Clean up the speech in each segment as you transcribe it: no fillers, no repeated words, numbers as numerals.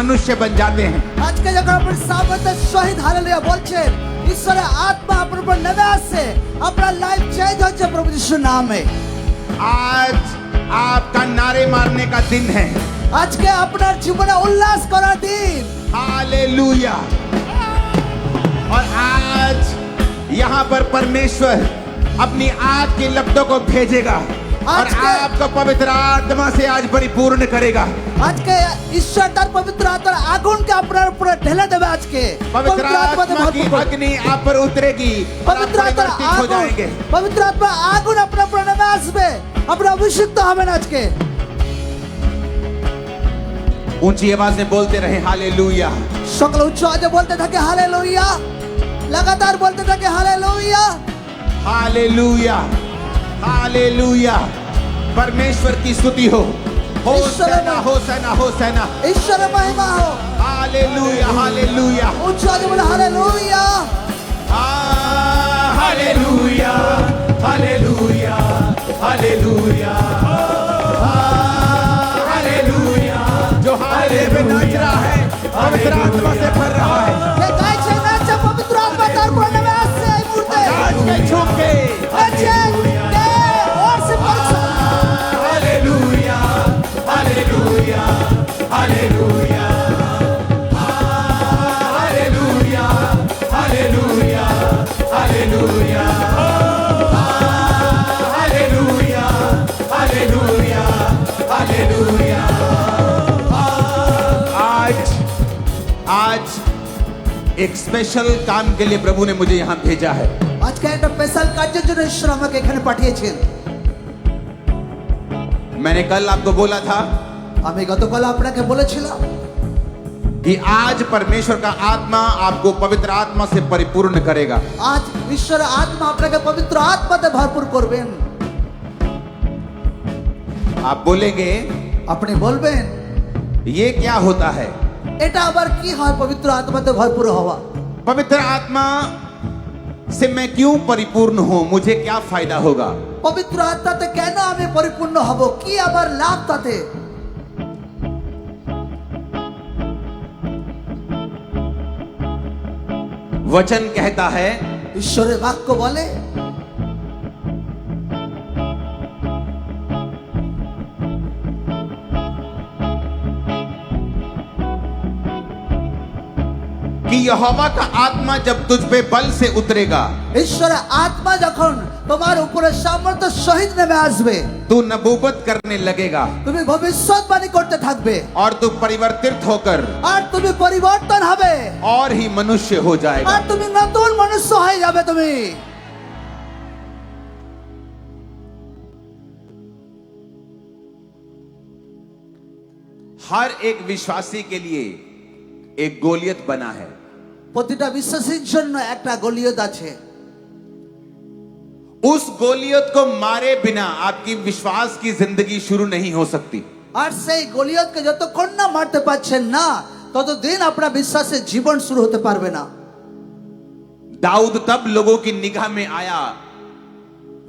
मनुष्य बन जाते हैं। आज के जगह पर सामर्थ शहीद हालेलुया बोलছেন ঈশ্বরের আত্মা আপনার উপর নেমে আসছে আপনার লাইফ চেঞ্জ হচ্ছে প্রভু যিশুর নামে। आज आपका नारे मारने का दिन है। আজকে আপনার জীবনে উল্লাস করার দিন। हालेलुया। और आज यहाँ पर परमेश्वर अपनी आग की लपटों को भेजेगा और आपको पवित्र आत्मा से आज परिपूर्ण करेगा। আজকে ঈশ্বর তার পবিত্র আত্মার আগুনকে আপনার উপরে ঢেলে দেবে। আজকে पवित्र आत्मा की अग्नि आप पर उतरेगी और आप परिवर्तित हो जाएंगे। পবিত্র আত্মা আগুন আপনার উপরে নেমে আসবে, আপনি অভিষিক্ত হবেন। আজকে ऊंची आवाज में बोलते रहे हालेलुया। সকল উচ্চ আওয়াজে বলতে থাকে হালেলুয়া, লাগাতার বলতে থাকে হালেলুয়া, हालेलुया, हालेलुया। परमेश्वर की स्तुति हो। होसैना होसैना होसैना। ঈশ্বরের মহিমা হোক। Hallelujah, hallelujah. উচ্চ আওয়াজে বলে hallelujah, hallelujah, hallelujah, hallelujah, hallelujah. जो हाले पे नाच रहा है पवित्र आत्मा से भर रहा है। যে গাইছে নাচছে পবিত্র আত্মা তার উপরে নেমে আসছে এই মুহূর্তে। आज के झूम के আছে কে और से hallelujah, hallelujah, hallelujah, hallelujah, hallelujah, hallelujah, hallelujah, hallelujah, hallelujah. आज एक स्पेशल काम के लिए प्रभु ने मुझे यहाँ भेजा है। আজকে একটা স্পেশাল কাজের জন্য ঈশ্বর আমাকে এখানে পাঠিয়েছেন। मैंने कल आपको बोला था আমি গতকাল আপনাকে বলেছিলাম कि आज परमेश्वर का आत्मा आपको पवित्र आत्मा से परिपूर्ण करेगा। আজ ঈশ্বরের আত্মা আপনাকে পবিত্র আত্মাতে ভরপুর করবেন। आप बोलेंगे আপনি বলবেন ये क्या होता है? এটা আবার কি হয় পবিত্র আত্মাতে ভরপুর হওয়া? पवित्र आत्मा से मैं क्यों परिपूर्ण हूं? मुझे क्या फायदा होगा? পবিত্র আত্মাতে কেন আমি পরিপূর্ণ হব? কি আবার লাভ তাতে? वचन कहता है ঈশ্বরের বাক্য বলে कि यहोवा का आत्मा जब तुझ पे बल से उतरेगा ঈশ্বরের আত্মা যখন তোমার উপরে সামর্থ্য সহিত নেমে আসবে तू नबूवत करने लगेगा তুমি ভবিষ্যৎবাণী করতে থাকবে और तू परिवर्तित होकर আর তুমি পরিবর্তন হবে और ही मनुष्य हो जाएगा। আর তুমি নতুন মনুষ্য হয়ে যাবে। তুমি हर एक विश्वासी के लिए एक गोलियत बना है। প্রতিটা বিশ্বাসীর জন্য একটা গলিয়ত আছে। उस गोलियत को मारे बिना आपकी विश्वास की जिंदगी शुरू नहीं हो सकती। আর সেই গলিয়তকে যতক্ষণ না মারতে পারছেন না ততদিন আপনার বিশ্বাসের জীবন শুরু হতে পারবে না। दाऊद तब लोगों की निगाह में आया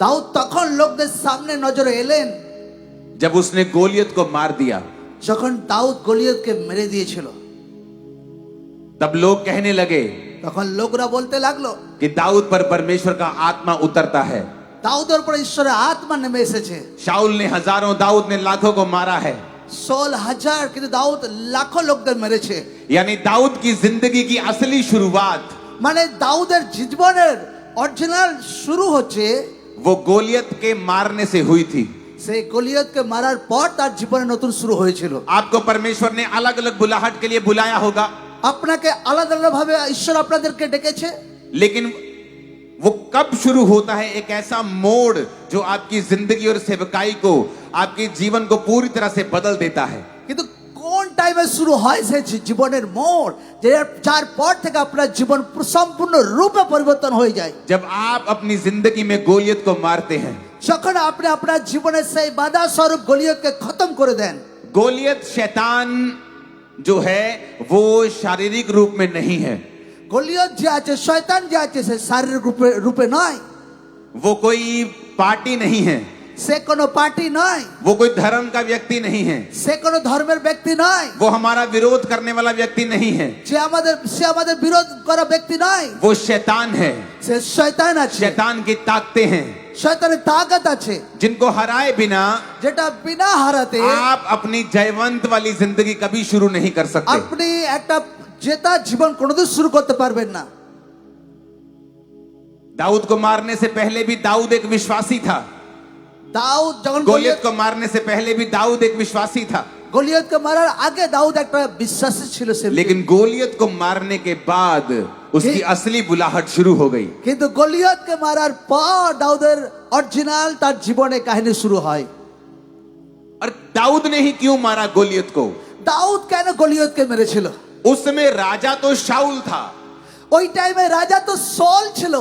দাউদ তখন লোকদের সামনে নজরে এলেন जब उसने गोलियत को मार दिया। যখন দাউদ গলিয়তকে মেরে দিয়েছিল तब लोग कहने लगे তখন লোকরা বলতে লাগলো कि दाऊद पर परमेश्वर का आत्मा उतरता है। দাউদের উপর ঈশ্বরের আত্মা নেমে এসেছে। शाऊल ने हजारों, दाऊद ने लाखों को मारा है। 16,000 কিন্তু দাউদ লাখো লোকদের মেরেছে। यानी दाऊद की जिंदगी की असली शुरुआत মানে দাউদের জীবনের অরিজিনাল শুরু হচ্ছে वो गोलियत के मारने से हुई थी। সেই গলিয়তকে মারার পর তার জীবনে নতুন শুরু হয়েছিল। आपको परमेश्वर ने अलग अलग बुलाहट के लिए बुलाया होगा, আপনাকে আলাদা আলাদা ভাবে ঈশ্বর আপনাদেরকে ডেকেছে। लेकिन वो कब शुरू होता है? एक ऐसा मोड़ जो आपकी जिंदगी और सेवकाई को, आपके जीवन को पूरी तरह से बदल देता है। কিন্তু কোন টাইমে শুরু হয় সেই জীবনের মোড় যার পর থেকে আপনার জীবন সম্পূর্ণ রূপে পরিবর্তন হয়ে যায়। जब आप अपनी जिंदगी में गोलियत को मारते हैं। যখন আপনি আপনার জীবনের সেই বাধা স্বরূপ গলিয়তকে খতম করে দেন। गोलियत शैतान जो है वो शारीरिक रूप में नहीं है। গলিয়ত যে আছে শয়তান যে আছে সে শারীরিক রূপে নয়। वो कोई पार्टी नहीं है। সে কোনো পার্টি নয়, वो कोई धर्म का व्यक्ति नहीं है, সে কোনো ধর্মের ব্যক্তি নয়, वो हमारा विरोध करने वाला व्यक्ति नहीं है, সে আমাদের বিরোধ করা ব্যক্তি নয়, वो शैतान है। সে শয়তান আছে, शैतान की ताकतें हैं শয়তানের তাকত আছে, जिनको हराए बिना যেটা বিনা হারাতে आप अपनी जयवंत वाली जिंदगी कभी शुरू नहीं कर सकते। আপনি একটা জেতা জীবন কোনোদিন শুরু করতে পারবেন না। दाऊद को मारने से पहले भी दाऊद एक विश्वासी था, দাউদ যখন गोलियत को मारने से पहले भी दाऊद एक विश्वासी था, গলিয়তকে মারার আগে দাউদ একটা বিশ্বাসী ছিল সে, लेकिन गोलियत को मारने के बाद उसकी असली बुलाहट शुरू हो गई। কিন্তু গলিয়তকে মারার পর দাউদের অরিজিনাল তার জীবনে কাহিনী শুরু হয়। और दाऊद ने ही क्यों मारा गोलियत को? দাউদ কেন গলিয়তকে মেরেছিল? उस समय राजा तो शाऊल था, ওই টাইমে রাজা তো সল ছিল,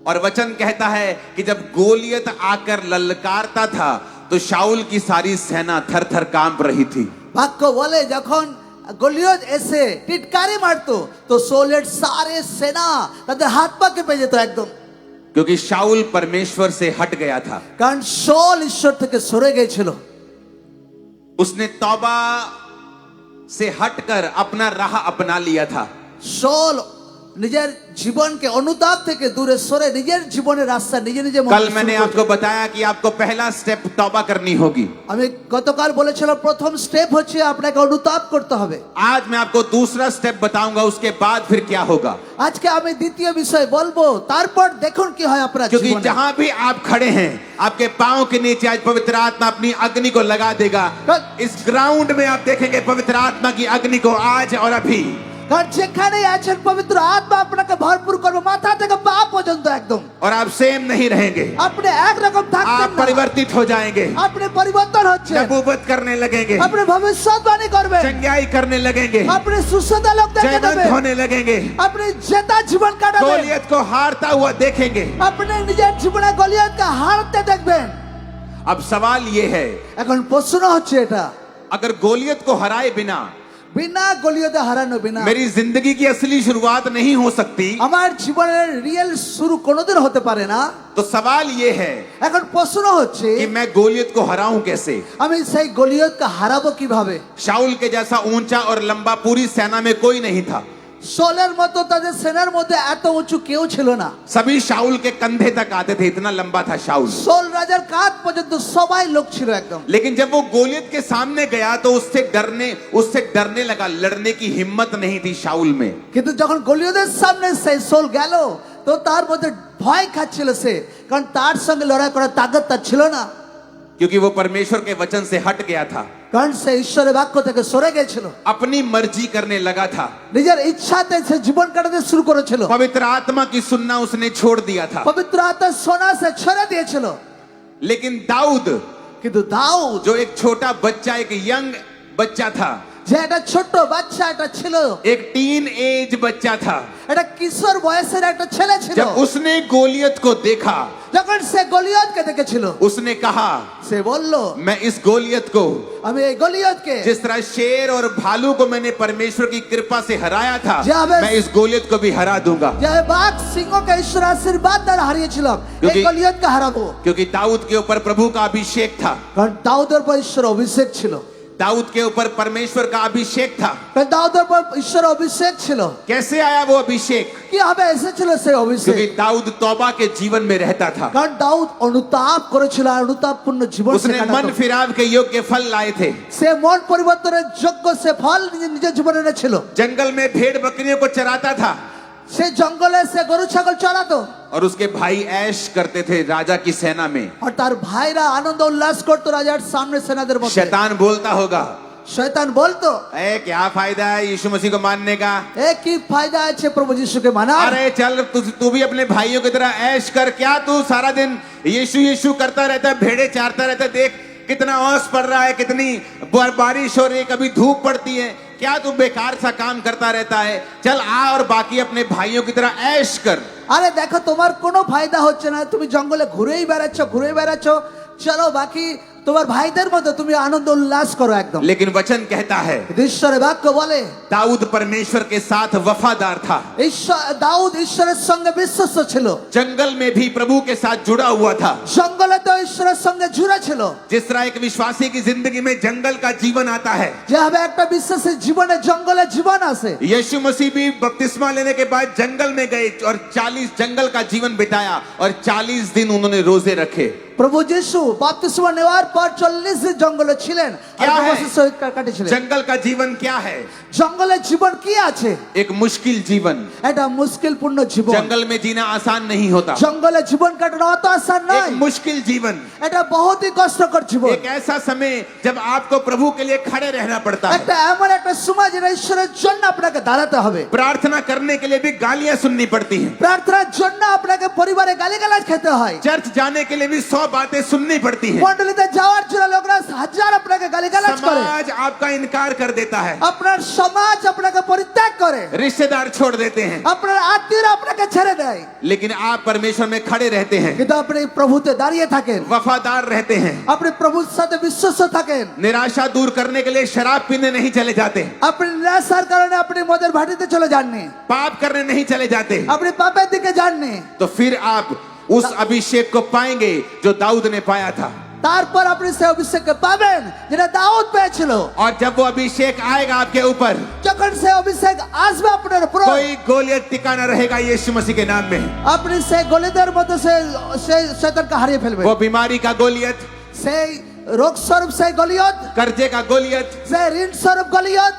और वचन कहता है कि जब गोलियत आकर ललकारता था तो शाऊल की सारी सेना थर थर कांप रही थी। বাক্য বলে যখন গলিয়ত এসে টিটকারি মারতো তো সোলের সারে সেনা তাদের হাত পা কেঁপে যেত একদম, क्योंकि शाऊल परमेश्वर से हट गया था। কারণ সোল ঈশ্বর থেকে সরে গিয়েছিল। उसने तौबा से हटकर अपना राह अपना लिया था। সোল নিজের জীবনকে অনুতাপ থেকে দূরে সরে নিজের জীবনের রাস্তা নিজে নিজে कल मैंने आपको बताया कि आपको पहला स्टेप तौबा करनी होगी। আমি গতকাল বলেছিলাম প্রথম স্টেপ হচ্ছে আপনাকে অনুতাপ করতে হবে। आज मैं आपको दूसरा स्टेप बताऊंगा, उसके बाद फिर क्या होगा। আজকে আমি দ্বিতীয় বিষয় বলবো, তারপর দেখুন কি হয় আপনার क्योंकि জীবনে। जहां भी आप खड़े हैं आपके पांव के नीचे आज पवित्र आत्मा अपनी अग्नि को लगा देगा। इस ग्राउंड में आप देखेंगे पवित्र आत्मा की अग्नि को आज और अभी। কারণ যেখানেই আছেন পবিত্র আত্মা আপনাকে ভরপুর করবে মাথা থেকে পা পর্যন্ত একদম। और आप सेम नहीं रहेंगे, আপনি একরকম থাকবেন आप না, परिवर्तित हो जाएंगे, আপনি পরিবর্তন হচ্ছে, नबूवत करने लगेंगे, আপনি ভবিষ্যৎবাণী করবেন, चंगाई करने लगेंगे, আপনি সুস্থতা লোক দেখে जयवंत নেবেন, होने लगेंगे, আপনি জেতা জীবন কাটাবেন, गोलियत को हारता हुआ देखेंगे। আপনি নিজের জীবনে গলিয়তকে হারতে দেখবেন। अब सवाल ये है, এখন প্রশ্ন হচ্ছে এটা, अगर गोलियत को हराए बिना বিনা গলিয়তে হারানো বিনা मेरी जिंदगी की असली शुरुआत नहीं हो सकती, আমার জীবনের রিয়েল শুরু কোনোদিন হতে পারে না। तो सवाल ये है এখন প্রশ্ন হচ্ছে कि मैं गोलियत को हराऊं कैसे? আমি সেই গলিয়তকে হারাবো কিভাবে? शाऊल के जैसा ऊंचा और लंबा पूरी सेना में कोई नहीं था। সোলের মতো তাদের সেনার মধ্যে এত উঁচু কেউ ছিল না। सभी शाऊल के कंधे तक आते थे, इतना लंबा था शाऊल। সোল রাজার কাঁধ পর্যন্ত সবাই লোক ছিল একদম। लेकिन जब वो गोलियत के सामने गया तो उससे डरने लगा, लड़ने की हिम्मत नहीं थी शाऊल में। কিন্তু যখন গলিয়তের সামনে সেই সোল গেল তো তার মধ্যে ভয় খাচ্ছিল সে, কারণ তার সঙ্গে লড়াই করার তাগত তার ছিল না, क्योंकि वो परमेश्वर के वचन से हट गया था, কারণ সে ঈশ্বরের বাক্য থেকে সরে গেছিল, अपनी मर्जी करने लगा था, নিজের ইচ্ছাতে সে জীবন কাটাতে শুরু করেছিল, पवित्र आत्मा की सुनना उसने छोड़ दिया था। পবিত্র আত্মা সোনা সে ছেড়ে দিয়েছিল। लेकिन दाऊद কিন্তু দাউদ जो एक छोटा बच्चा, एक यंग बच्चा था, যে একটা ছোট বাচ্চা একটা ছিল, एक टीन एज बच्चा था, একটা কিশোর বয়সের একটা ছেলে ছিল, जब उसने गोलियत को देखा যখন সে গলিয়তকে দেখেছিল उसने कहा, সে বলল मैं इस गोलियत को, আমি এই গলিয়তকে जिस तरह शेर और भालू को मैंने परमेश्वर की कृपा से हराया था, जावेद- मैं इस गोलियत को भी हरा दूंगा। যে বাঘ সিংহকে ঈশ্বর আশীর্বাদ দ্বারা হারিয়েছিলাম এই क्योंकि- গলিয়তকে হারাবো। क्योंकि दाऊद के ऊपर प्रभु का अभिषेक था, কারণ দাউদের উপর ঈশ্বর অভিষেক ছিল, दाऊद के ऊपर परमेश्वर का अभिषेक था। কারণ দাউদের উপর ঈশ্বর অভিষেক ছিল। कैसे आया वो अभिषेक? কিভাবে এসেছিল সেই অভিষেক? क्योंकि दाऊद तौबा के जीवन में रहता था, কারণ দাউদ অনুতাপ করেছিল আর অনুতাপপূর্ণ জীবন সে उसने কাটাতো। मन फिराव के योग्य फल लाए थे। সে মন পরিবর্তনের যোগ্য সে ফল নিজের জীবনে এনেছিল। जंगल में भेड़ बकरियों को चराता था সে জঙ্গলে সে গরু ছাগল চড়াতো और उसके भाई ऐश करते थे राजा की सेना में। আর তার ভাইরা আনন্দ উল্লাস করতো রাজার সামনে সেনাদের মধ্যে। शैतान बोलता होगा, শয়তান বলতো ए क्या फायदा है यीशु मसीह को मानने का? এ কি ফায়দা আছে প্রভু যিশুকে মানা? अरे चल तू भी अपने भाइयों की तरह ऐश कर। क्या तू सारा दिन यीशु यीशु करता रहता है, भेड़े चारता रहता है? देख कितना ओस पड़ रहा है, कितनी बारिश हो रही है, कभी धूप पड़ती है, क्या तू बेकार सा काम करता रहता है? चल आ और बाकी अपने भाइयों की तरह ऐश कर। আরে দেখো তোমার কোনো ফায়দা হচ্ছে না, তুমি জঙ্গলে ঘুরেই বেড়াচ্ছ, চলো বাকি তোমার ভাইদের মধ্যে তুমি আনন্দ উল্লাস করো একদম। लेकिन वचन कहता है কিন্তু ঈশ্বরের বাক্য বলে दाऊद परमेश्वर के साथ वफादार था। দাউদ ঈশ্বরের সঙ্গে বিশ্বস্ত ছিল, जंगल में भी प्रभु के साथ जुड़ा हुआ था। জঙ্গলে তো ঈশ্বরের সঙ্গে জুড়ে ছিল। जिस तरह एक विश्वासी की जिंदगी में जंगल का जीवन आता है, যেভাবে একটা বিশ্বাসের জীবনে জঙ্গলে জীবন আছে, यीशु मसीह भी बपतिस्मा लेने के बाद जंगल में गए और 40 जंगल का जीवन बिताया और 40 दिन उन्होंने रोजे रखे। প্রভু যিশু বাপ্তিস্মা নেওয়ার পর 40 দিন জঙ্গলে ছিলেন আর क्या है? উপবাসের সহিত কাটিয়েছিলেন। जंगल का जीवन क्या है? জঙ্গলের জীবন কি আছে? एक मुश्किल जीवन। এটা মুশকিলপূর্ণ জীবন। जंगल में जीना आसान नहीं होता। জঙ্গলে জীবন কাটানো অত আসান নয়। एक मुश्किल जीवन, এটা বহুতই কষ্টকর জীবন। एक ऐसा समय जब आपको प्रभु के लिए खड़े रहना पड़ता है। একটা এমন একটা সময় যেটা ঈশ্বরের জন্য আপনাকে দাঁড়াতে হবে। प्रार्थना करने के लिए भी गालियां सुननी पड़ती हैं। প্রার্থনার জন্য আপনাকে পরিবারে গালিগালাজ খেতে হয়। चर्च जाने के लिए भी 100 बातें सुननी पड़ती हैं। মণ্ডলীতে যাওয়ার জন্য লোকরা হাজার আপনাকে গালিগালাজ করে। समाज आपका इनकार कर देता है, আপনার সমাজ আপনাকে পরিত্যাগ করে, रिश्तेदार छोड़ देते हैं, আপনার আত্মীয়রা আপনাকে ছেড়ে দেয়। लेकिन आप परमेश्वर में खड़े रहते हैं, কিন্তু আপনি প্রভুতে দাঁড়িয়ে থাকেন, वफादार रहते हैं। আপনি প্রভুর সাথে বিশ্বস্ত থাকেন। निराशा दूर करने के लिए शराब पीने नहीं चले जाते, আপনি নিরাশার কারণে আপনি মদের ভাটিতে চলে যাননি, पाप करने नहीं चले जाते। আপনি পাপের দিকে যাননি। तो फिर आप उस अभिषेक को पाएंगे जो दाऊद ने पाया था। তারপর আপনি সেই অভিষেককে পাবেন যেটা দাউদ পেয়েছিল। और जब वो अभिषेक आएगा आपके ऊपर, যখন সেই অভিষেক আসবে আপনার উপর, कोई गोलियत टिकाना रहेगा यीशु मसीह के नाम में। আপনি সেই গলিদের মতো সেই শয়তানকে হারিয়ে ফেলবেন। वो बीमारी का गोलियत, সেই রোগ স্বরূপ সেই গলিয়ত, कर्जे का गोलियत, সেই ঋণ স্বরূপ গলিয়ত,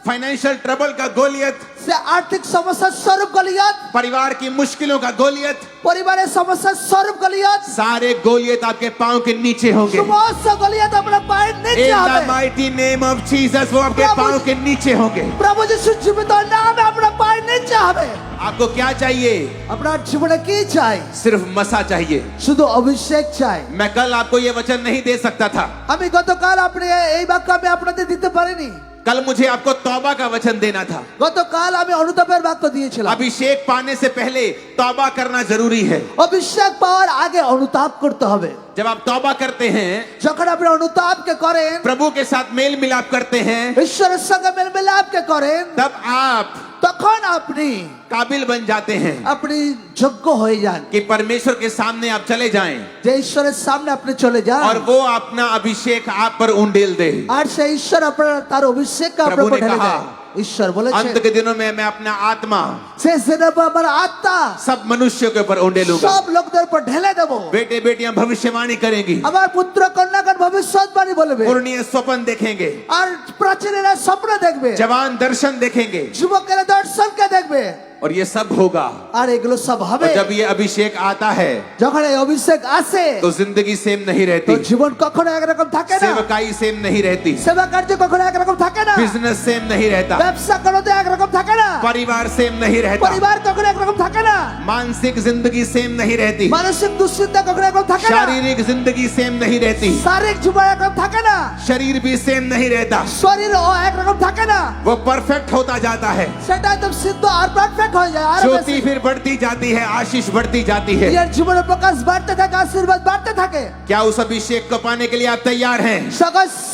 फाइनेंशियल ट्रबल का गोलियत, সে আর্থিক সমস্যার স্বরূপ গলিয়ত, परिवार की मुश्किलों का गोलियत, পরিবারের সমস্যার স্বরূপ গলিয়ত, सारे गोलियत आपके पांव के नीचे होंगे। সমস্ত গলিয়ত আপনার পায়ের নিচে In the হবে। mighty name of Jesus, वो आपके प्रभु- पांव के नीचे होंगे। প্রভু যিশুর জীবিত নামে আপনার পায়ের নিচে হবে। आपको क्या चाहिए? আপনার জীবনে কি চাই? सिर्फ मसा चाहिए। শুধু অভিষেক চাই। मैं कल आपको ये वचन नहीं दे सकता था। আমি গতকাল আপনি এই বাক্য আমি আপনাদের দিতে পারিনি। कल मुझे आपको तौबा का वचन देना था। গতকাল আমি অনুতাপের বাক্য দিয়েছিলাম। अभिषेक पाने से पहले तौबा करना जरूरी है। অভিষেক পাওয়ার আগে অনুতাপ করতে হবে। जब आप तौबा करते हैं, যখন আপনি অনুতাপকে করেন, प्रभु के साथ मेल मिलाप करते हैं, ঈশ্বরের সঙ্গে মেলমিলাপকে করেন, तब आप তখন আপনি काबिल बन जाते हैं আপনি যোগ্য হয়ে যান कि परमेश्वर के सामने आप चले जाएं যে ঈশ্বরের সামনে আপনি চলে যান और वो अपना अभिषेक आप पर उंडेल दे। আর সেই ঈশ্বর আপনার তার অভিষেককে আপনার प्रभु উপর ने ঢেলে कहा, দেয়। ঈশ্বর বলেছেন अंत के दिनों में मैं अपना आत्मा শেষ দিনের পর আমার আত্মা सब मनुष्यों के ऊपर उंडेलूंगा। সব লোকদের উপর ঢেলে দেব। बेटे बेटियां भविष्यवाणी करेंगी, আমার পুত্র কন্যাগণ ভবিষ্যৎবাণী বলবে पूर्णीय स्वप्न देखेंगे, আর প্রাচীনেরা স্বপ্ন দেখবে, जवान दर्शन देखेंगे, যুবকেরা দর্শনকে দেখবে और ये सब होगा। আর এগুলো সব হবে। और जब ये अभिषेक आता है যখন এই অভিষেক আসে तो जिंदगी सेम नहीं তো रहती, জীবন কখনো একরকম থাকে না, सेवकाई सेम नहीं रहती, সেবা কার্য কখনো একরকম থাকে না, बिजनेस सेम नहीं रहता, ব্যবসা করতে একরকম থাকে না, परिवार सेम नहीं रहता, পরিবার কখনো একরকম থাকে না, मानसिक जिंदगी सेम नहीं रहती, মানসিক দুশ্চিন্তা কখনো একরকম থাকে না, शारीरिक जिंदगी सेम नहीं रहती, শারীরিক জীবন একরকম থাকে না, शरीर भी सेम नहीं रहता। শরীর ও একরকম থাকে না, वो परफेक्ट होता जाता है, সেটা একদম সিদ্ধ আর পারফেক্ট হয়ে যায়। আর ज्योति फिर बढ़ती जाती है, आशीष बढ़ती जाती है। নিজের জীবনের প্রকাশ বাড়তে থাকে, আশীর্বাদ বাড়তে থাকে। क्या उस अभिषेक को पाने के लिए आप तैयार हैं?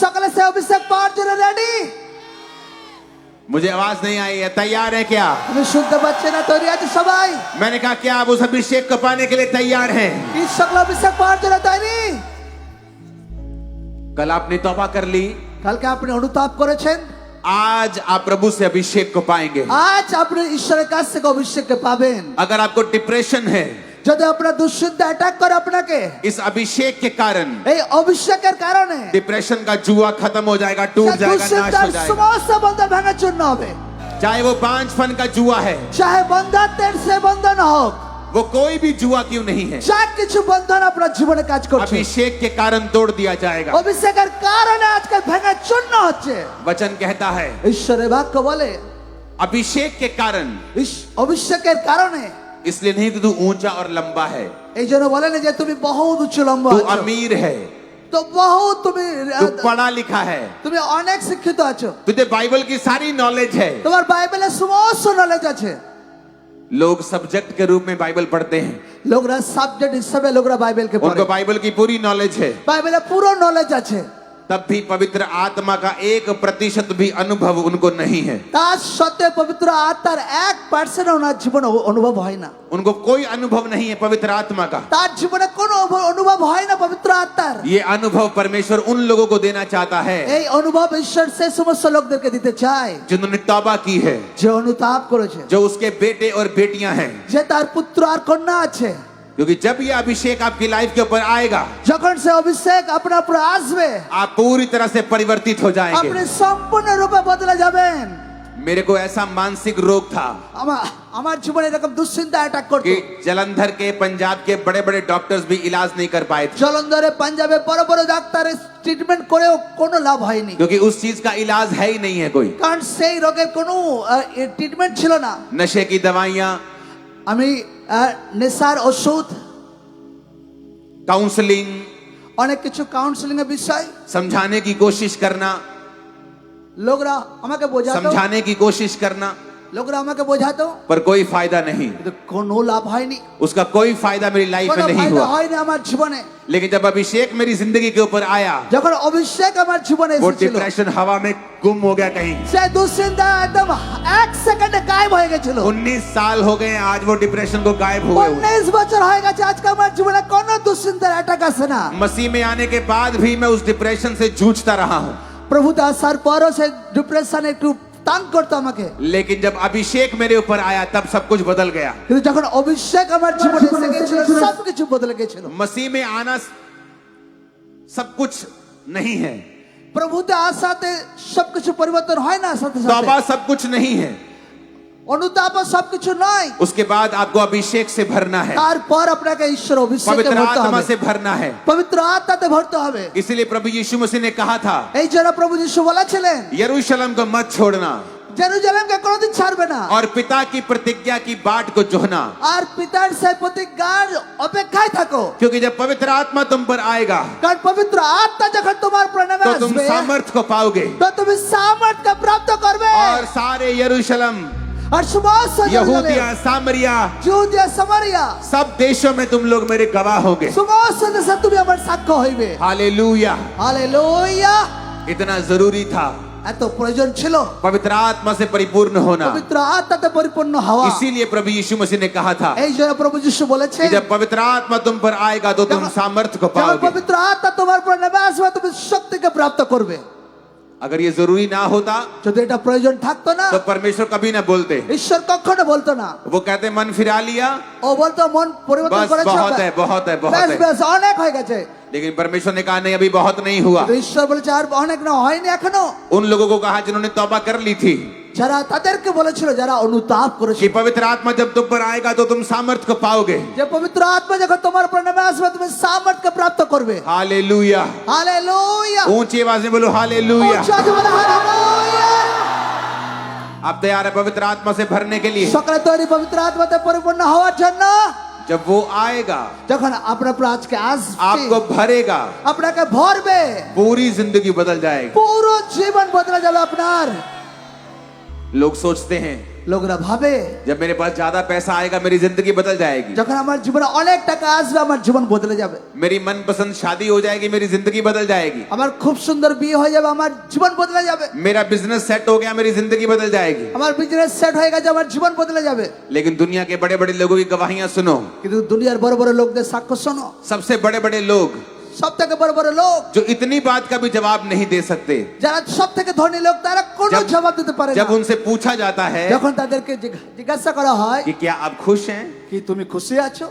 সকালে সে অভিষেক পাওয়ার জন্য রেডি? मुझे आवाज नहीं आई है, तैयार है क्या? তুমি শুনতে পাচ্ছেন না? তৈরি আছে সবাই? मैंने कहा क्या आप उस अभिषेक को पाने के लिए तैयार हैं? কি সকল অভিষেক পাওয়ার জন্য তৈরি? कल आपने तौबा कर ली, কালকে আপনি অনুতাপ করেছেন, आज आप प्रभु से अभिषेक को पाएंगे। আজ আপনি ঈশ্বরের কাছ থেকে অভিষেককে পাবেন। अगर आपको डिप्रेशन है, যদি আপনার দুশ্চিন্তা অ্যাটাক করে আপনাকে, इस अभिषेक के कारण এই অভিষেকের কারণে डिप्रेशन का जुआ खत्म हो जाएगा, टूट সে जाएगा, नाश দুশ্চিন্তার हो जाएगा। সমস্ত বন্ধন ভাঙার জন্য হবে। चाहे वो 5 फन का जुआ है, চাহে বন্ধনের সে বন্ধন হোক, वो कोई भी जुआ क्यों नहीं है, যা কিছু বন্ধন আপনার জীবনে কাজ করছে, अभिषेक के कारण तोड़ दिया जाएगा। অভিষেকের কারণে আজকে ভাঙার জন্য হচ্ছে। वचन कहता है ঈশ্বরের বাক্য বলে अभिषेक के कारण, অভিষেকের কারণে, इसलिए नहीं तो तू ऊंचा और लंबा है, এই জন্য বলেন যে তুমি বহুত উচ্চ লম্বা तू আছো, अमीर है, তো বহুত তুমি तू पढ़ा लिखा है, তুমি অনেক শিক্ষিত আছো, तुझे बाइबल की सारी नॉलेज है, তোমার বাইবেলের সমস্ত নলেজ আছে, लोग सब्जेक्ट के रूप में बाइबल पढ़ते हैं, लोग सब्जेक्ट हिसाবে লোকরা বাইবেলকে পড়ে, उनको बाइबल की पूरी नॉलेज है, বাইবেলে পুরো নলেজ আছে, तब भी पवित्र आत्मा का 1% भी अनुभव उनको नहीं है। তার সত্ত্বেও পবিত্র আত্মার 1% ওনার জীবনে অনুভব হয় না, उनको कोई अनुभव नहीं है पवित्र आत्मा का। তার জীবনে কোনো অনুভব হয় না পবিত্র আত্মার। ये अनुभव परमेश्वर उन लोगों को देना चाहता है এই অনুভব ঈশ্বর সেই সমস্ত লোকদেরকে দিতে চায় जिन्होंने तौबा की है, যে অনুতাপ করেছে, जो उसके बेटे और बेटियां हैं। যে তার পুত্র আর কন্যা আছে। क्योंकि जब ये अभिषेक आपकी लाइफ के ऊपर आएगा, যখন সে অভিষেক আপনার উপর আসবে, आप पूरी तरह से परिवर्तित हो আপনি जाएंगे। সম্পূর্ণ রূপে বদলে যাবেন। मेरे को ऐसा मानसिक रोग था আমার জীবনে এরকম দুশ্চিন্তা অ্যাটাক করতো कि जलंधर के पंजाब के बड़े बड़े डॉक्टर्स भी इलाज नहीं कर पाए थे, জলন্ধরে পাঞ্জাবে বড় বড় ডাক্তার ট্রিটমেন্ট করেও কোনো লাভ হয়নি, क्योंकि उस चीज का इलाज है ही नहीं है कोई। কারণ সেই রোগের কোনো ট্রিটমেন্ট ছিল না। नशे की दवाइयां, আমি নেশার ওষুধ, काउंसलिंग, অনেক কিছু কাউন্সেলিং এর বিষয়, समझाने की कोशिश करना, লোকরা আমাকে বোঝাতো, समझाने की कोशिश करना, লোকরা আমাকে বোঝাতো, पर कोई फायदा नहीं, কিন্তু কোনো লাভ হয়নি, उसका कोई फायदा मेरी लाइफ কোনো में नहीं ফায়দা हुआ। হয়নি আমার জীবনে। लेकिन जब अभिषेक मेरी जिंदगी के ऊपर आया, যখন অভিষেক আমার জীবনে वो এসেছিল, डिप्रेशन हवा में गुम हो गया कहीं। সেই দুশ্চিন্তা একদম এক সেকেন্ডে গায়েব হয়ে গেছিল। 19 साल हो गए आज वो डिप्रेशन को गायब हुए हुए। 19 বছর হয়ে গেছে আজকে আমার জীবনে কোনো দুশ্চিন্তার অ্যাটাক আসে না। मसीह में आने के बाद भी मैं उस डिप्रेशन से जूझता रहा हूँ, প্রভুতে আসার পরও সে ডিপ্রেশন একটু তাং করতো আমাকে, लेकिन जब अभिषेक मेरे ऊपर आया तब सब कुछ बदल गया। কিন্তু যখন অভিষেক আমার জীবনে এসে গেছিল সবকিছু বদলে গেছিল। मसीह में आना सब कुछ नहीं है, প্রভুতে আসাতে সবকিছু পরিবর্তন হয় না, সাথে तौबा সাথে सब कुछ नहीं है। অনুতাপ সবকিছু নয়। उसके बाद आपको अभिषेक से भरना है, তারপর আপনাকে ঈশ্বর অভিষেকে पवित्र ভরতে आत्मा হবে, से भरना है। পবিত্র আত্মাতে ভরতে হবে। इसीलिए प्रभु यीशु मसीह ने कहा था, এই জন্য প্রভু যিশু বলেছিলেন यरूशलेम को मत छोड़ना জেরুজালেমকে কোনোদিন ছাড়বে না, और पिता की प्रतिज्ञा की बाट को जोहना, আর পিতার সেই প্রতিজ্ঞার অপেক্ষায় থাকো। क्योंकि जब पवित्र आत्मा तुम पर आएगा কারণ পবিত্র আত্মা যখন তোমার উপর নেমে तो तुम আসবে, सामर्थ्य को पाओगे, তো তুমি সামর্থ্য প্রাপ্ত করবে। और सारे यरूशलेम, আর সমস্ত यहूदिया, सामरिया, জুদিয়া সামারিয়া सब देशों में तुम लोग मेरे गवाह होगे। সমস্ত দেশে তুমি আমার সাক্ষ্য হইবে। हालेलुया। হালেলুয়া। इतना जरूरी था এত প্রয়োজন ছিল पवित्र आत्मा से परिपूर्ण होना। পবিত্র আত্মাতে পরিপূর্ণ হওয়া। इसीलिए प्रभु यीशु मसीह ने कहा था এই জন্য প্রভু যিশু कि বলেছেন जब पवित्र आत्मा तुम पर आएगा तो तुम सामर्थ्य को যখন पाओगे। পবিত্র আত্মা তোমার উপর নেমে আসবে তুমি শক্তিকে প্রাপ্ত করবে। अगर ये जरूरी ना होता যদি এটা প্রয়োজন থাকতো না तो परमेश्वर कभी ना बोलते। ঈশ্বর কখনো বলতো না। वो कहते मन फिरा लिया, ও বলতো মন পরিবর্তন बस করেছো, बहुत है, बहुत है, बहुत বেশ है। বেশ অনেক হয়ে গেছে। लेकिन परमेश्वर ने कहा नहीं, अभी बहुत नहीं हुआ। কিন্তু ঈশ্বর বলেছে আর অনেক না, হয়নি এখনো। उन लोगों को कहा जिन्होंने तौबा कर ली थी যারা তাদেরকে বলেছিল যারা অনুতাপ করেছে कि पवित्र आत्मा जब तुम पर आएगा तो तुम सामर्थ्य को पाओगे। যে পবিত্র আত্মা যখন তোমার উপর নেমে আসবে তুমি সামর্থ্য প্রাপ্ত করবে। हालेलुया। হালেলুয়া। ऊंची आवाज में बोलो हालेलुया। উচ্চ আওয়াজে বলো হালেলুয়া। आप तैयार है पवित्र आत्मा से भरने के लिए? সকালে তৈরি পবিত্র আত্মাতে পরিপূর্ণ হওয়ার জন্য? जब वो आएगा যখন আপনার উপর আজকে আসবে आपको भरेगा, আপনাকে ভরবে, पूरी जिंदगी बदल जाएगी। পুরো জীবন বদলে যাবে আপনার। लोग सोचते हैं লোকরা ভাবে जब मेरे पास ज्यादा पैसा आएगा मेरी जिंदगी बदल जाएगी, যখন আমার জীবনে অনেক টাকা আসবে আমার জীবন বদলে যাবে, मेरी मनपसंद शादी हो जाएगी मेरी जिंदगी बदल जाएगी, আমার খুব সুন্দর বিয়ে হয়ে যাবে আমার জীবন বদলে যাবে, मेरा बिजनेस सेट हो गया मेरी जिंदगी बदल जाएगी। আমার বিজনেস সেট হয়ে গেছে আমার জীবন বদলে যাবে। लेकिन दुनिया के बड़े बड़े लोगों की गवाहियां सुनो। কিন্তু দুনিয়ার বড় বড় লোকদের সাক্ষ্য শোনো। सबसे बड़े बड़े लोग সবথেকে বড় বড় লোক जो इतनी बात का भी जवाब नहीं दे सकते, যারা সবথেকে ধনী লোক তারা কোনো जब- জবাব দিতে পারে না। जब उनसे पूछा जाता है যখন তাদেরকে জিজ্ঞাসা করা হয় कि क्या आप खुश हैं, কি তুমি খুশি আছো,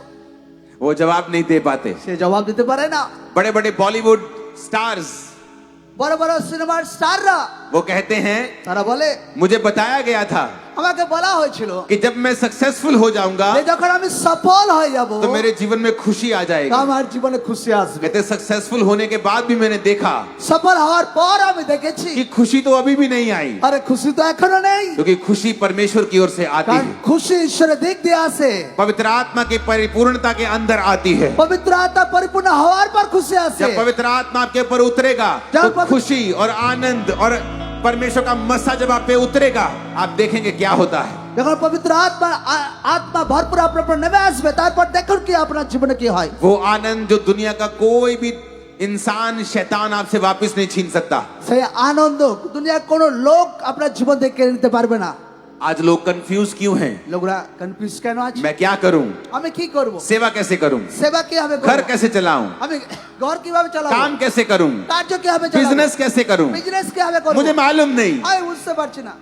वो जवाब नहीं दे पाते। সে জবাব দিতে পারে না। बड़े बड़े बॉलीवुड स्टार्स বড় বড় সিনেমার স্টাররা वो कहते हैं তারা বলে मुझे बताया गया था আমাকে বলা হয়েছিল कि जब मैं सक्सेसफुल हो जाऊंगा যে যখন আমি সফল হয়ে যাব तो मेरे जीवन में खुशी आ जाएगी। আমার জীবনে খুশি আসবে। कहते सक्सेसफुल होने के बाद भी मैंने देखा সফল হওয়ার পর আমি দেখেছি कि खुशी तो अभी भी नहीं आई, আরে খুশি তো এখনো নেই, क्योंकि खुशी परमेश्वर की ओर से आती কারণ है, খুশি ঈশ্বরের দিক দিয়ে আসে। पवित्र आत्मा की परिपूर्णता के अंदर आती है। পবিত্র আত্মা পরিপূর্ণ হওয়ার পর খুশি আসে। जब पवित्र आत्मा आपके ऊपर उतरेगा जब तो पवित्र- खुशी और आनंद और परमेश्वर का मसा जब आप पे उतरेगा आप देखेंगे क्या होता है। যখন পবিত্র আত্মা ভরপুর আপনার উপর নেমে আসবে তারপর দেখুন কি আপনার জীবনে কি হয় वो आनंद जो दुनिया का कोई भी इंसान शैतान आपसे वापस नहीं छीन सकता। সেই আনন্দ দুনিয়ার কোনো লোক আপনার জীবন থেকে কেড়ে নিতে পারবে না। आज लोग कंफ्यूज क्यों हैं? লোকরা কনফিউজ কেন আছে? मैं क्या करूं? আমি কি করব? सेवा कैसे करूं? সেবা কিভাবে घर করব? कैसे चलाऊं? আমি ঘর কিভাবে চালাবো? काम कैसे करूं? কার্য কিভাবে চালাবো? बिजनेस कैसे करूं? বিজনেস কিভাবে করব? मुझे मालूम नहीं। আমি বুঝতে পারছি না।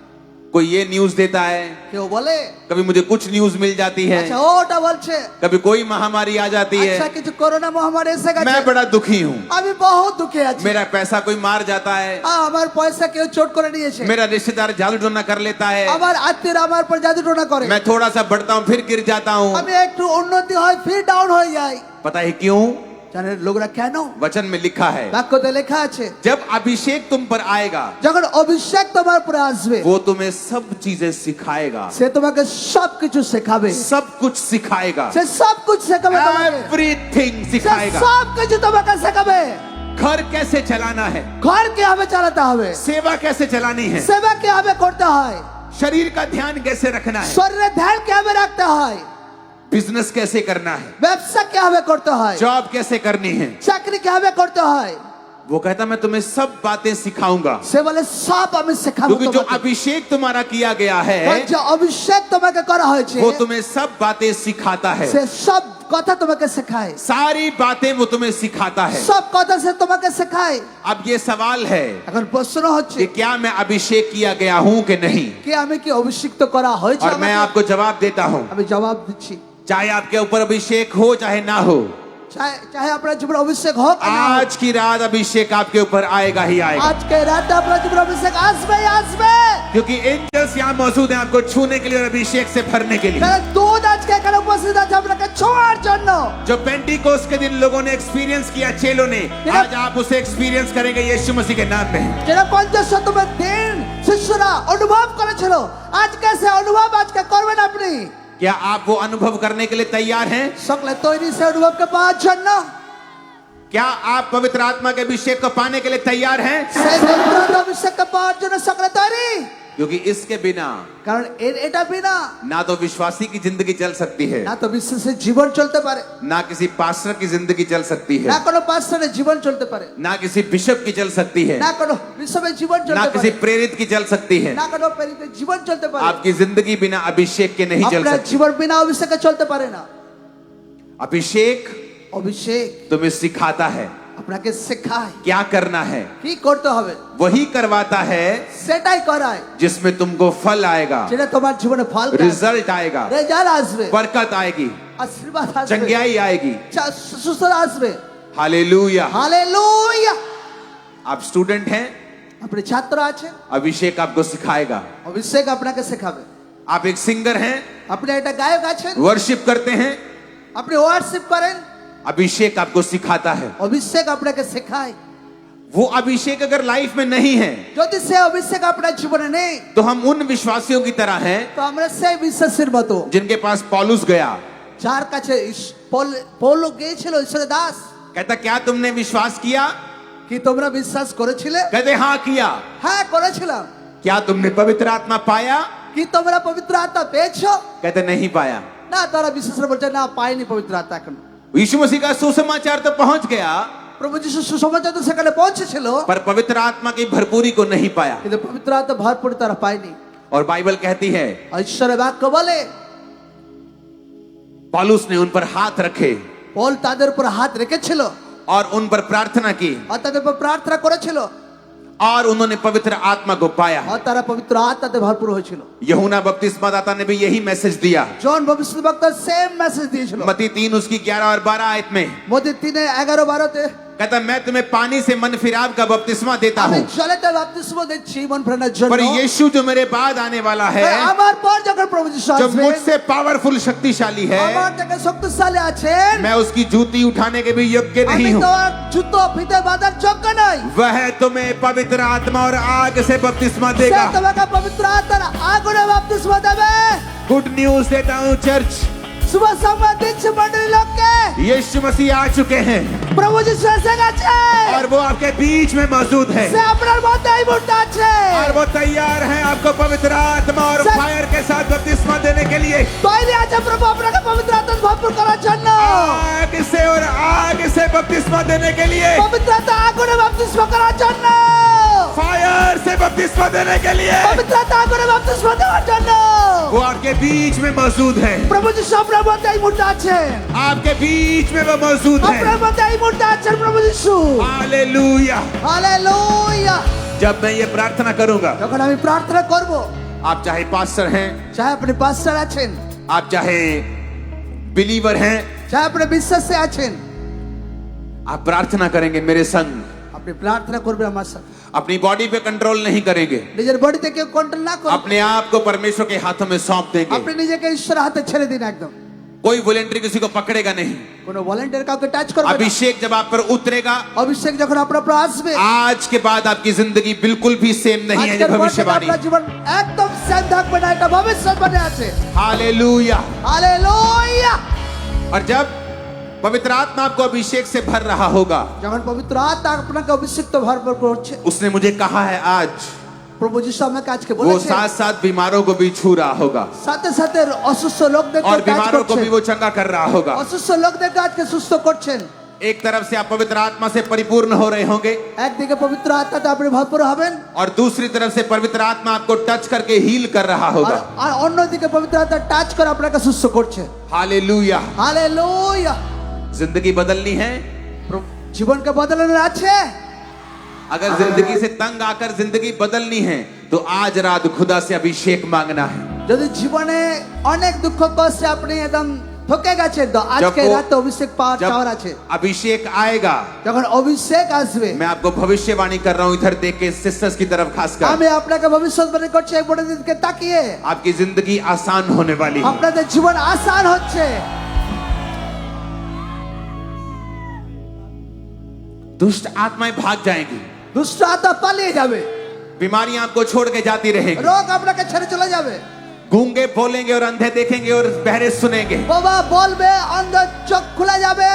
कोई ये न्यूज देता है, কেউ বলে कभी मुझे कुछ न्यूज मिल जाती है, আচ্ছা ওটা বলছে, कभी कोई महामारी आ जाती আচ্ছা है। কিছু করোনা মহামারী এসে গেছে, मैं बड़ा दुखी हूँ। আমি বহুত দুঃখে আছি। मेरा पैसा कोई मार जाता है, আমার পয়সা কেউ চোট করে নিয়েছে, मेरा रिश्तेदार जादू टोना कर लेता है, আমার আত্মীয়রা আমার উপর জাদু টোনা করে, मैं थोड़ा सा बढ़ता हूँ फिर गिर जाता हूँ। আমি একটু উন্নতি হয় ফির ডাউন হয়ে যাই। पता है क्यों? জানেন লোকরা কেন? वचन में लिखा है, বাক্যতে লেখা আছে जब अभिषेक तुम पर आएगा যখন অভিষেক তোমার উপরে আসবে वो तुम्हें सब चीजें सिखाएगा, সে তোমাকে সবকিছু শেখাবে, सब कुछ सिखाएगा, সে সবকিছু শেখাবে তোমাকে, एवरीथिंग সে सिखाएगा। সবকিছু তোমাকে শেখাবে। घर कैसे चलाना है, ঘর কিভাবে চালাতে হবে, सेवा कैसे चलानी है, সেবা কিভাবে করতে হয়, शरीर का ध्यान कैसे रखना है, শরীরে ধ্যান কিভাবে রাখতে হয়, बिजनेस कैसे करना है, ব্যবসা কিভাবে করতে হয়, जॉब कैसे करनी है। চাকরি কিভাবে করতে হয়, वो कहता मैं तुम्हें सब बातें सिखाऊंगा, সে বলে সব আমি শেখাবো क्योंकि जो তোমাকে। अभिषेक तुम्हारा किया गया है যে অভিষেক তোমাকে করা হয়েছে वो तुम्हें सब बातें सिखाता है, সে সব কথা তোমাকে শেখায়, सारी बातें वो तुम्हें सिखाता है। সব কথা সে তোমাকে শেখায়। अब ये सवाल है এখন প্রশ্ন হচ্ছে कि क्या मैं अभिषेक किया गया हूं कि नहीं, কি আমি কি অভিষিক্ত করা হয়েছে और मैं আমাকে? आपको जवाब देता हूं, আমি জবাব দিচ্ছি, चाहे आपके ऊपर अभिषेक हो चाहे ना हो, চাहे আপনার জীবনে অভিষেক হোক আর না হোক, आज की रात अभिषेक आपके ऊपर आएगा ही आएगा, আজকে রাতে আপনার জীবনে অভিষেক আসবেই আসবে। क्योंकि एंजल्स यहाँ मौजूद हैं आपको छूने के लिए और अभिषेक से भरने के लिए। কারণ দুধ আজকে এখানে উপস্থিত আছে আপনাকে ছোঁয়ার জন্য। जो पेंटिकोस्ट के दिन लोगों ने एक्सपीरियंस किया, चेलों ने, आज आप उसे एक्सपीरियंस करेंगे यीशु मसीह के नाम में। যেটা 50 শতমের দিন শিষ্যরা অনুভব করেছিল, আজকে সে অনুভব আজকে করবেন আপনি। क्या आप वो अनुभव करने के लिए तैयार हैं? সকলে তৈরি সে অনুভবকে পাওয়ার জন্য? क्या आप पवित्र आत्मा के अभिषेक को पाने के लिए तैयार हैं? সেই পবিত্র অভিষেককে পাওয়ার জন্য সকলে তৈরি? क्योंकि इसके बिना কারণ এটা বিনা ना तो विश्वासी की जिंदगी चल सकती है, না তো বিশ্বাসের জীবন চলতে পারে, ना किसी पास्टर की जिंदगी चल सकती না है, কোনো পাস্টরের জীবন চলতে পারে, ना किसी बिशप की चल सकती है, না কোনো বিশ্ববের জীবন ना চলতে किसी পারে, प्रेरित की चल सकती है। না কোনো প্রেরিতের জীবন চলতে পারে। आपकी जिंदगी बिना अभिषेक के नहीं चल আপনার सकती। জীবন বিনা অভিষেকে চলতে পারে না। अभिषेक অভিষেক तुम्हें सिखाता है আপনাকে শেখায় क्या करना है, কি করতে হবে, वही करवाता है সেটাই করায় जिसमें तुमको फल आएगा, যেটা তোমার জীবনে ফল रिजल्ट आएगा, রেজাল্ট আসবে, बरकत आएगी, আশীর্বাদ আসবে, चंगियाई आएगी। সুস্থতা আসবে। हालेलुया। হালেলুয়া। आप स्टूडेंट हैं, আপনি ছাত্র আছেন, अभिषेक आपको सिखाएगा। অভিষেক আপনাকে শেখাবে। आप एक सिंगर हैं, আপনি একটা গায়ক আছেন, वर्शिप करते हैं, আপনি ওয়ার্শিপ করেন, अभिषेक आपको सिखाता है। অভিষেক আপনাকে শেখায়। वो अभिषेक अगर लाइफ में नहीं है যদি সে অভিষেক আপনার জীবনে নেই तो हम उन विश्वासियों की तरह हैं তো আমরা সেই বিশ্বাসের মতো जिनके पास पौलुस गया, যার কাছে পৌল গিয়েছিল ঈশ্বরের দাস। कहता क्या तुमने विश्वास किया? কি তোমরা বিশ্বাস করেছিলে? कहते हाँ किया। হ্যাঁ করেছিলাম। क्या तुमने पवित्र आत्मा पाया? কি তোমরা পবিত্র আত্মা পেয়েছো? कहते नहीं पाया। না তারা বিশ্বাস বলছে না পাইনি পবিত্র আত্মা এখন। यीशु मसीह का सुसमाचार तो पहुंच गया, প্রভু যিশু সুসমাচার তো সেখানে পৌঁছেছিল, पर पवित्र आत्मा की भरपूरी को नहीं पाया। কিন্তু পবিত্র আত্মা ভরপুর তারা পায়নি। और बाइबल कहती है আর ঈশ্বরের বাক্য বলে पौलुस ने उन पर हाथ रखे পৌল তাদের উপর হাত রেখেছিল और उन पर प्रार्थना की আর তাদের উপর প্রার্থনা করেছিল और उन्होंने पवित्र आत्मा को पाया। আর তারা পবিত্র আত্মাতে ভরপুর হয়েছিল। यूहन्ना बपतिस्मा दाता ने भी यही मैसेज दिया। জন ভবিষ্যদ্বক্তা সেম মেসেজ দিয়েছিল मत्ती 3 उसकी 11 और 12 आयत में মধ্যে 3:11-12 कहता मैं तुम्हें पानी से मन फिराव का बपतिस्मा देता আমি हूँ, জলেতে বাপ্তিস্ম দিচ্ছি মন ফেরানোর জন্য। पर यीशु जो मेरे बाद आने वाला है, আমার পর যখন প্রভু যিশু जो আসবেন, मुझसे पावरफुल शक्तिशाली है, আমার থেকে শক্তিশালী আছেন, मैं उसकी जूती उठाने के भी योग्य আমি नहीं हूँ। তোমার জুতো ফিতে বাঁধার যোগ্য নই। वह तुम्हें पवित्र आत्मा और आग से बपतिस्मा সে देगा। তোমাকে পবিত্র আত্মার আগুনে বাপ্তিস্ম দেবে। गुड न्यूज देता हूँ चर्च, শুভ সংবাদ দিচ্ছি মণ্ডলী লোককে, यीशु मसीह आ चुके हैं প্রভু যিশু এসে গেছে, और वो आपके बीच में मौजूद है সে আপনার মধ্যে এই মুহূর্তে আছে, और वो तैयार है आपको पवित्र आत्मा और सर- फायर के साथ बपतिस्मा देने के लिए তৈরি আছে প্রভু আপনাকে পবিত্র আত্মা ভরপুর করার জন্য आग से और आग से बपतिस्मा देने के लिए পবিত্র আত্মা আগুনে বাপ্তিস্মা করার জন্য फायर से बपतिस्मा देने के लिए পবিত্র আত্মা আগুনে বাপ্তিস্মা দেওয়ার জন্য वो आपके बीच में मौजूद है প্রভু যিশু আপনার মধ্যে এই মুহূর্তে আছেন आपके बीच में वो मौजूद আপনার है মধ্যে এই মুহূর্তে আছেন প্রভু যিশু हालेलुया হালেলুয়া जब मैं ये प्रार्थना करूंगा যখন আমি প্রার্থনা করব आप चाहे पास्टर हैं চাहे আপনি পাস্টার আছেন आप चाहे बिलीवर हैं চাहे আপনি বিশ্বাসী আছেন आप प्रार्थना करेंगे मेरे संग আপনি প্রার্থনা করবেন আমার সাথে अपनी बॉडी पे कंट्रोल नहीं करेंगे নিজের বডিতে কেউ কন্ট্রোল না করুন अपने आप को परमेश्वर के हाथों में सौंप देंगे আপনি নিজেকে ঈশ্বরের হাতে ছেড়ে দিন একদম कोई वॉलेंटरी किसी को पकड़ेगा नहीं কোনো ভলান্টিয়ার কাউকে টাচ করবে না अभिषेक जब आप पर उतरेगा অভিষেক যখন আপনার উপর আসবে आज के बाद आपकी जिंदगी बिल्कुल भी सेम नहीं है ये আজকের পর থেকে भविष्यवाणी আপনার জীবন একদম সেম থাকবে না এটা ভবিষ্যৎবাণী আছে हालेलुया হালেলুয়া और जब पवित्र आत्मा आपको अभिषेक से भर रहा होगा যখন পবিত্র আত্মা আপনাকে অভিষিক্ত ভরপুর করছে उसने मुझे कहा है आज প্রভু যিশু আমাকে আজকে वो বলেছে साथ साथ बीमारों को भी छू रहा होगा সাথে সাথে অসুস্থ লোকদেরকে और টাচ बीमारों को भी করছেন वो चंगा कर रहा होगा অসুস্থ লোকদেরকে আজকে সুস্থ করছেন एक तरफ से आप पवित्र आत्मा से परिपूर्ण हो रहे होंगे একদিকে পবিত্র আত্মাতে আপনি ভরপুর হবেন और दूसरी तरफ से पवित्र आत्मा आपको टच करके हील कर रहा আর होगा আর অন্যদিকে পবিত্র আত্মা টাচ করে আপনাকে সুস্থ করছে हालेलुया হালেলুয়া जिंदगी बदलनी है জীবনকে বদলানোর আছে अगर जिंदगी से तंग आकर जिंदगी बदलनी है तो आज रात खुदा से अभिषेक मांगना है যদি জীবনে অনেক দুঃখ কষ্টে আপনি একদম ঠকে গেছেন তো আজকে वो- রাতে অভিষেক পাওয়ার চাওয়ার আছে जब अभिषेक आएगा যখন অভিষেক আসবে मैं आपको भविष्यवाणी कर रहा हूं इधर देख के सिस्टर्स की तरफ खासकर আমি আপনাকে ভবিষ্যৎবাণী করছি এই বোনের দিকে তাকিয়ে आपकी जिंदगी आसान होने वाली है আপনাদের জীবন আসান হচ্ছে दुष्ट आत्माएं भाग जाएंगी দুষ্ট আত্মা পালিয়ে যাবে बीमारियां आपको छोड़ के जाती रहेंगी রোগ আপনাকে ছেড়ে চলে যাবে गूंगे बोलेंगे और अंधे देखेंगे और बहरे सुनेंगे বাবা বলবে অন্ধ চোখ খুলে যাবে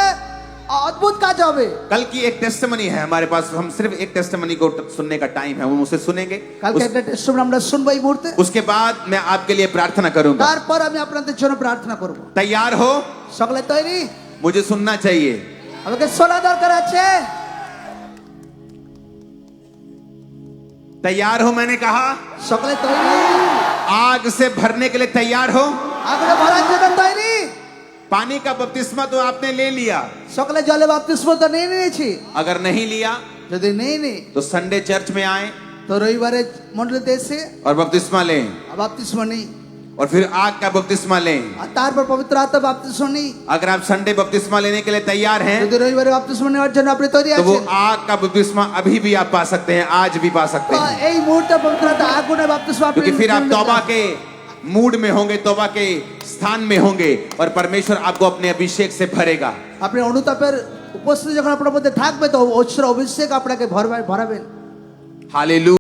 অদ্ভুত কাজ হবে कल की एक टेस्टिमनी है हमारे पास हम सिर्फ एक टेस्टिमनी को सुनने का टाइम है वो उसे सुनेंगे কালকে একটা টেস্টিমনি আমরা শুনবো এই মুহূর্তে उसके बाद मैं आपके लिए प्रार्थना करूंगा তারপর আমি আপনাদের জন্য প্রার্থনা করব तैयार हो সকলে তৈরি मुझे सुनना चाहिए আমাকে শোনা দরকার আছে तैयार हो मैंने कहा সকলে তৈরি आग से भरने के लिए तैयार हो আগুনে ভরার জন্য তৈরি पानी का बपतिस्मा तो आपने ले लिया সকলে জলে বাপ্তিস্ম তো নিয়ে নিয়েছি अगर नहीं लिया যদি নেই নি तो संडे चर्च में आए তো রবিবারে মন্ডলীতে এসে और बपतिस्मा लें বাপ্তিস্ম নেই और फिर आग का बपतिस्मा लें আর তারপর পবিত্র আত্মা বাপ্তিস্ম নেই अगर आप संडे बपतिस्मा लेने के लिए तैयार हैं যদি রবিবারে বাপ্তিস্ম নেওয়ার জন্য আপনি তৈরি तो वो আছেন आग का बपतिस्मा अभी भी आप पा सकते हैं आज भी पा सकते তো हैं এই মুহূর্তে পবিত্র আত্মা আগুনে বাপ্তিস্ম আপনি क्योंकि फिर आप নিতে तौबा পারেন। के मूड में होंगे तौबा के स्थान में होंगे और परमेश्वर आपको अपने अभिषेक से भरेगा আপনি অনুতাপের উপস্থিতি যখন আপনার মধ্যে থাকবে তো ঐশ্বর অভিষেক আপনাকে ভরাবেন हालेलुया